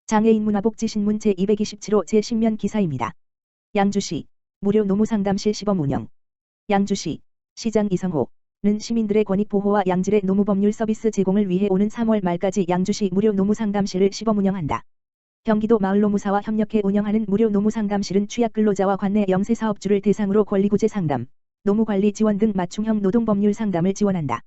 장애인 문화복지신문 제227호 제10면 기사입니다. 양주시 무료 노무상담실 시범 운영. 양주시 시장 이성호는 시민들의 권익 보호와 양질의 노무법률 서비스 제공을 위해 오는 3월 말까지 양주시 무료 노무상담실을 시범 운영한다. 경기도 마을노무사와 협력해 운영하는 무료 노무상담실은 취약근로자와 관내 영세사업주를 대상으로 권리구제 상담, 노무관리 지원 등 맞춤형 노동법률 상담을 지원한다.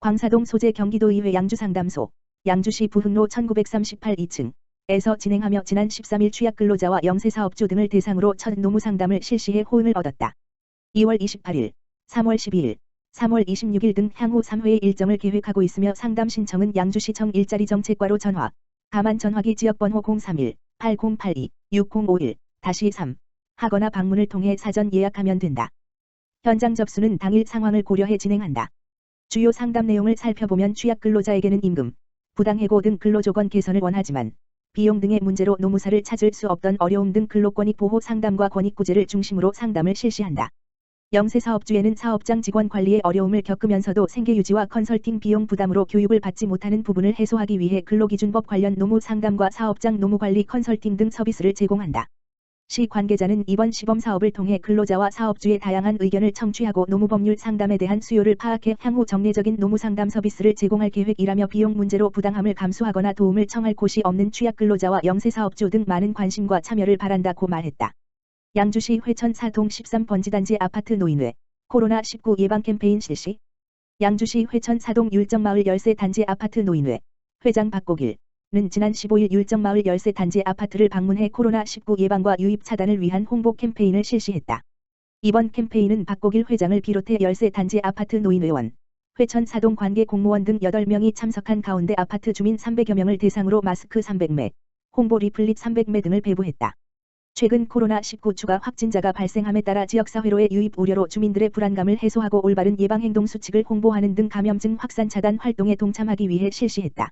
광사동 소재 경기도의회 양주상담소, 양주시 부흥로 1938 2층 에서 진행하며 지난 13일 취약근로자와 영세사업주 등을 대상으로 첫 노무상담을 실시해 호응을 얻었다. 2월 28일, 3월 12일, 3월 26일 등 향후 3회의 일정을 계획하고 있으며 상담 신청은 양주시청 일자리 정책과로 전화, 가만 전화기 지역번호 031-8082-6051-3 하거나 방문을 통해 사전 예약하면 된다. 현장 접수는 당일 상황을 고려해 진행한다. 주요 상담 내용을 살펴보면 취약근로자에게는 임금, 부당해고 등 근로조건 개선을 원하지만 비용 등의 문제로 노무사를 찾을 수 없던 어려움 등 근로권익 보호 상담과 권익구제를 중심으로 상담을 실시한다. 영세사업주에는 사업장 직원 관리에 어려움을 겪으면서도 생계유지와 컨설팅 비용 부담으로 교육을 받지 못하는 부분을 해소하기 위해 근로기준법 관련 노무 상담과 사업장 노무관리 컨설팅 등 서비스를 제공한다. 시 관계자는 이번 시범 사업을 통해 근로자와 사업주의 다양한 의견을 청취하고 노무법률 상담에 대한 수요를 파악해 향후 정례적인 노무상담 서비스를 제공할 계획이라며 비용 문제로 부당함을 감수하거나 도움을 청할 곳이 없는 취약근로자와 영세사업주 등 많은 관심과 참여를 바란다고 말했다. 양주시 회천 4동 13번지단지 아파트 노인회 코로나19 예방 캠페인 실시. 양주시 회천 4동 율정마을 열세 단지 아파트 노인회 회장 박고길는 지난 15일 율정마을 열세 단지 아파트를 방문해 코로나19 예방과 유입 차단을 위한 홍보 캠페인을 실시했다. 이번 캠페인은 박고길 회장을 비롯해 열세 단지 아파트 노인회원, 회천 4동 관계 공무원 등 8명이 참석한 가운데 아파트 주민 300여 명을 대상으로 마스크 300매, 홍보 리플릿 300매 등을 배부했다. 최근 코로나19 추가 확진자가 발생함에 따라 지역사회로의 유입 우려로 주민들의 불안감을 해소하고 올바른 예방행동 수칙을 홍보하는 등 감염증 확산 차단 활동에 동참하기 위해 실시했다.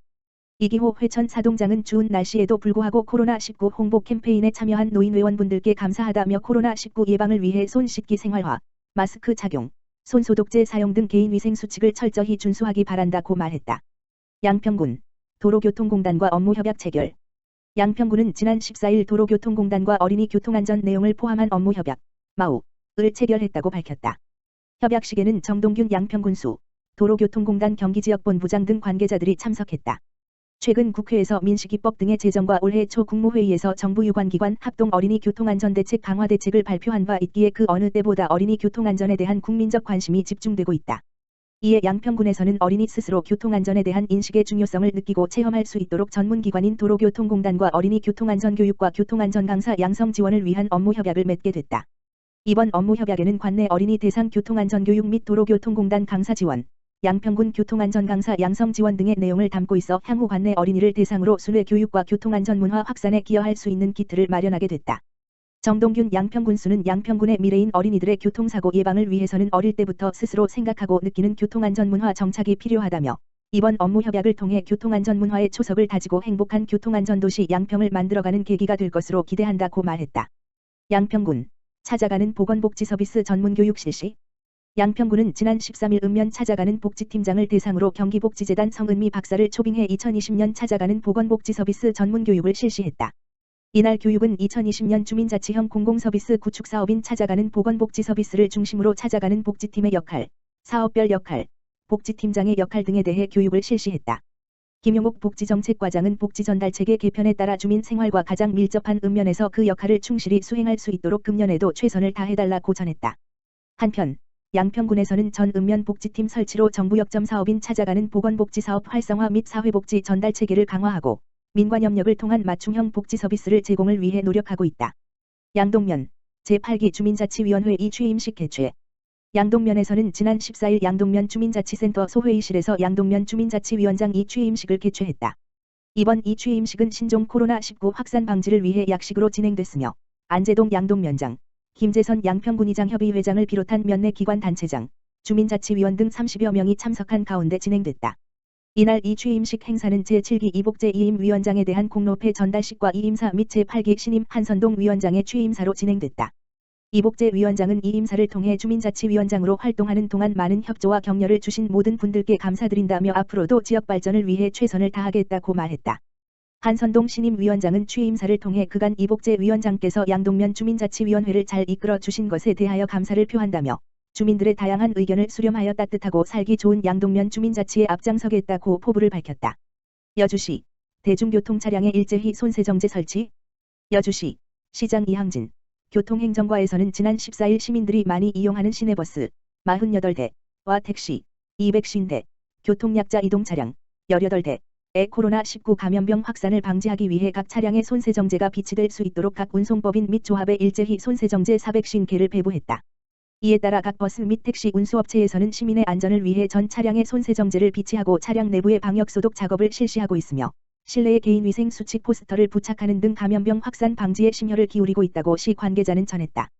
이기호 회천 사동장은 추운 날씨에도 불구하고 코로나19 홍보 캠페인에 참여한 노인회원분들께 감사하다며 코로나19 예방을 위해 손 씻기 생활화, 마스크 착용, 손소독제 사용 등 개인위생 수칙을 철저히 준수하기 바란다고 말했다. 양평군 도로교통공단과 업무협약 체결. 양평군은 지난 14일 도로교통공단과 어린이 교통안전 내용을 포함한 업무협약, 마우를 체결했다고 밝혔다. 협약식에는 정동균 양평군수, 도로교통공단 경기지역본부장 등 관계자들이 참석했다. 최근 국회에서 민식이법 등의 제정과 올해 초 국무회의에서 정부 유관기관 합동 어린이 교통안전대책 강화 대책을 발표한 바 있기에 그 어느 때보다 어린이 교통안전에 대한 국민적 관심이 집중되고 있다. 이에 양평군에서는 어린이 스스로 교통안전에 대한 인식의 중요성을 느끼고 체험할 수 있도록 전문기관인 도로교통공단과 어린이 교통안전교육과 교통안전 강사 양성 지원을 위한 업무협약을 맺게 됐다. 이번 업무협약에는 관내 어린이 대상 교통안전교육 및 도로교통공단 강사 지원, 양평군 교통안전 강사 양성 지원 등의 내용을 담고 있어 향후 관내 어린이를 대상으로 순회 교육과 교통안전 문화 확산에 기여할 수 있는 기틀을 마련하게 됐다. 정동균 양평군수는 양평군의 미래인 어린이들의 교통사고 예방을 위해서는 어릴 때부터 스스로 생각하고 느끼는 교통안전 문화 정착이 필요하다며 이번 업무협약을 통해 교통안전 문화의 초석을 다지고 행복한 교통안전도시 양평을 만들어가는 계기가 될 것으로 기대한다고 말했다. 양평군 찾아가는 보건복지서비스 전문교육 실시. 양평군은 지난 13일 읍면 찾아가는 복지팀장을 대상으로 경기복지재단 성은미 박사를 초빙해 2020년 찾아가는 보건복지서비스 전문교육을 실시했다. 이날 교육은 2020년 주민자치형 공공서비스 구축사업인 찾아가는 보건복지서비스를 중심으로 찾아가는 복지팀의 역할, 사업별 역할, 복지팀장의 역할 등에 대해 교육을 실시했다. 김용옥 복지정책과장은 복지전달체계 개편에 따라 주민 생활과 가장 밀접한 읍면에서 그 역할을 충실히 수행할 수 있도록 금년에도 최선을 다해달라고 전했다. 한편 양평군에서는 전 읍면 복지팀 설치로 정부 역점 사업인 찾아가는 보건복지사업 활성화 및 사회복지 전달체계를 강화하고 민관협력을 통한 맞춤형 복지 서비스를 제공을 위해 노력하고 있다. 양동면 제8기 주민자치위원회 2취임식 개최. 양동면에서는 지난 14일 양동면 주민자치센터 소회의실에서 양동면 주민자치위원장 2취임식을 개최했다. 이번 2취임식은 신종 코로나19 확산 방지를 위해 약식으로 진행됐으며 안재동 양동면장, 김재선 양평군의장 협의회장을 비롯한 면내 기관 단체장, 주민자치위원 등 30여 명이 참석한 가운데 진행됐다. 이날 이 취임식 행사는 제7기 이복재 이임 위원장에 대한 공로패 전달식과 이임사 및 제8기 신임 한선동 위원장의 취임사로 진행됐다. 이복재 위원장은 이임사를 통해 주민자치위원장으로 활동하는 동안 많은 협조와 격려를 주신 모든 분들께 감사드린다며 앞으로도 지역 발전을 위해 최선을 다하겠다고 말했다. 한선동 신임위원장은 취임사를 통해 그간 이복재 위원장께서 양동면 주민자치위원회를 잘 이끌어 주신 것에 대하여 감사를 표한다며 주민들의 다양한 의견을 수렴하여 따뜻하고 살기 좋은 양동면 주민자치에 앞장서겠다고 포부를 밝혔다. 여주시 대중교통 차량의 일제히 손세정제 설치. 여주시 시장 이항진 교통행정과에서는 지난 14일 시민들이 많이 이용하는 시내버스 48대와 택시 250대, 교통약자 이동차량 18대의 코로나19 감염병 확산을 방지하기 위해 각 차량에 손세정제가 비치될 수 있도록 각 운송법인 및 조합에 일제히 손세정제 450개를 배부했다. 이에 따라 각 버스 및 택시 운수업체에서는 시민의 안전을 위해 전 차량에 손세정제를 비치하고 차량 내부의 방역소독 작업을 실시하고 있으며 실내에 개인위생 수칙 포스터를 부착하는 등 감염병 확산 방지에 심혈을 기울이고 있다고 시 관계자는 전했다.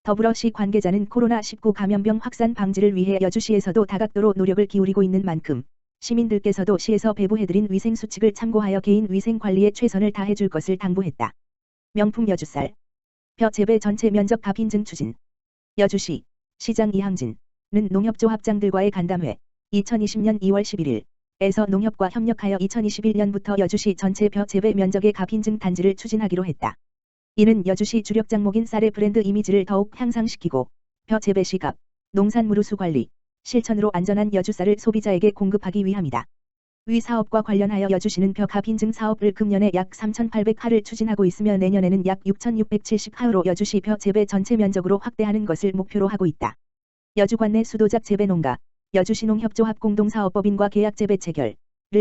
더불어 시 관계자는 코로나19 감염병 확산 방지를 위해 여주시에서도 다각도로 노력을 기울이고 있는 만큼 시민들께서도 시에서 배부해드린 위생수칙을 참고하여 개인 위생 관리에 최선을 다해줄 것을 당부했다. 명품 여주쌀 벼 재배 전체 면적 갑 인증 추진. 여주시 시장 이항진은 농협조합장들과의 간담회 2020년 2월 11일에서 농협과 협력하여 2021년부터 여주시 전체 벼 재배 면적의 갑 인증 단지를 추진하기로 했다. 이는 여주시 주력 작목인 쌀의 브랜드 이미지를 더욱 향상시키고 벼 재배 시 갑, 농산물 우수 관리, 실천으로 안전한 여주쌀을 소비자에게 공급하기 위함이다. 위 사업과 관련하여 여주시는 벼 갑 인증 사업을 금년에 약 3,800하를 추진하고 있으며 내년에는 약 6,670하로 여주시 벼 재배 전체 면적으로 확대하는 것을 목표로 하고 있다. 여주관내 수도작 재배 농가, 여주시농협조합 공동사업법인과 계약 재배 체결을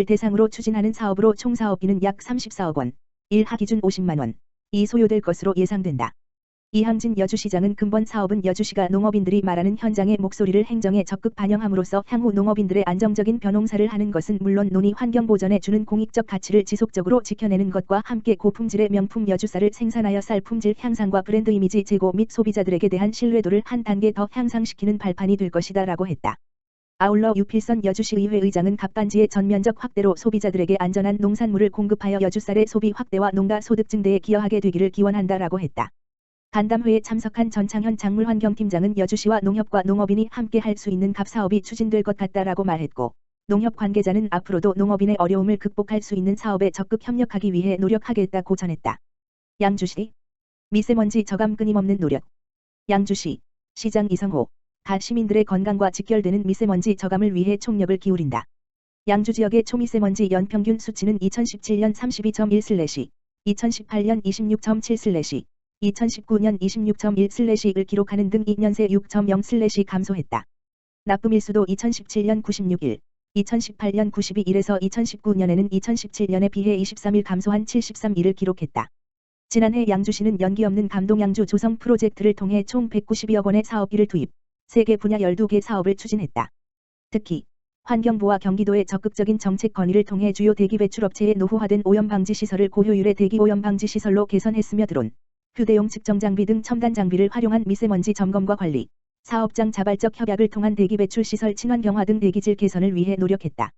대상으로 추진하는 사업으로 총 사업비는 약 34억 원, 1하 기준 50만 원이 소요될 것으로 예상된다. 이항진 여주시장은 근본 사업은 여주시가 농업인들이 말하는 현장의 목소리를 행정에 적극 반영함으로써 향후 농업인들의 안정적인 벼농사를 하는 것은 물론 논이 환경 보전에 주는 공익적 가치를 지속적으로 지켜내는 것과 함께 고품질의 명품 여주쌀을 생산하여 쌀 품질 향상과 브랜드 이미지 제고 및 소비자들에게 대한 신뢰도를 한 단계 더 향상시키는 발판이 될 것이다 라고 했다. 아울러 유필선 여주시의회 의장은 갑단지의 전면적 확대로 소비자들에게 안전한 농산물을 공급하여 여주쌀의 소비 확대와 농가 소득 증대에 기여하게 되기를 기원한다 라고 했다. 간담회에 참석한 전창현 작물환경팀장은 여주시와 농협과 농업인이 함께 할 수 있는 갑 사업이 추진될 것 같다라고 말했고 농협 관계자는 앞으로도 농업인의 어려움을 극복할 수 있는 사업에 적극 협력하기 위해 노력하겠다고 전했다. 양주시 미세먼지 저감 끊임없는 노력. 양주시 시장 이성호 가 시민들의 건강과 직결되는 미세먼지 저감을 위해 총력을 기울인다. 양주 지역의 초미세먼지 연평균 수치는 2017년 32.1/, 2018년 26.7/, 2019년 26.1/를 기록하는 등 2년 새 6.0/ 감소했다. 나쁨일수도 2017년 96일, 2018년 92일에서 2019년에는 2017년에 비해 23일 감소한 73일을 기록했다. 지난해 양주시는 연기 없는 감동 양주 조성 프로젝트를 통해 총 192억 원의 사업비를 투입, 3개 분야 12개 사업을 추진했다. 특히 환경부와 경기도의 적극적인 정책 건의를 통해 주요 대기 배출업체의 노후화된 오염방지 시설을 고효율의 대기 오염방지 시설로 개선했으며 드론, 휴대용 측정 장비 등 첨단 장비를 활용한 미세먼지 점검과 관리, 사업장 자발적 협약을 통한 대기 배출 시설 친환경화 등 대기질 개선을 위해 노력했다.